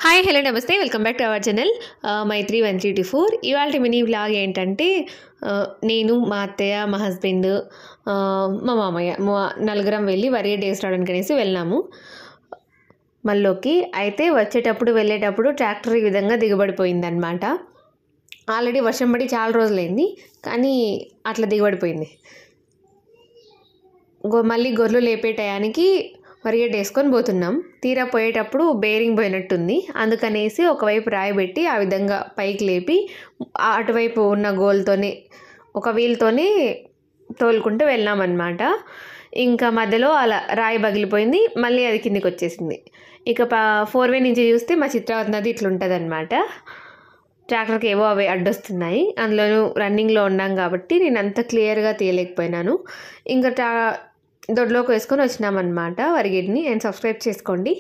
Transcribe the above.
Hi hello నమస్తే welcome back to our channel Maitri 1324. ఇవాళ mini vlog ఏంటంటే నేను మా అత్తయ్య మా హస్బెండ్ మా మామయ్య నలుగురం వెళ్ళి వరియర్ డేస్ రావడానికి అనేసి వెళ్ళాము మళ్ళీకి. అయితే వచ్చేటప్పుడు వెళ్ళేటప్పుడు ట్రాక్టర్ ఈ విధంగా దిగబడిపోయిందనమాట. ఆల్రెడీ వర్షం పడి చాలా రోజులైంది కానీ అట్లా దిగబడిపోయింది. మళ్ళీ గొర్రెలు లేపే టయానికి వరిగడ్డ వేసుకొని పోతున్నాం. తీరా పోయేటప్పుడు బేరింగ్ పోయినట్టుంది, అందుకనేసి ఒకవైపు రాయి పెట్టి ఆ విధంగా పైకి లేపి అటువైపు ఉన్న గోల్తోనే ఒక వీల్తోనే తోలుకుంటూ వెళ్ళామన్నమాట. ఇంకా మధ్యలో అలా రాయి పగిలిపోయింది, మళ్ళీ అది కిందికి వచ్చేసింది. ఇక 4 నుంచి చూస్తే మా చిత్రావతి నది ఇట్లుంటుంది అనమాట. ట్రాక్టర్కి ఏవో అవి అడ్డొస్తున్నాయి, అందులోనూ రన్నింగ్లో ఉన్నాం కాబట్టి నేను అంత క్లియర్గా తీయలేకపోయినాను. ఇంకా దొడ్లోకి వేసుకొని వచ్చినామన్నమాట వరిగడ్డిని. అండ్ సబ్స్క్రైబ్ చేసుకోండి.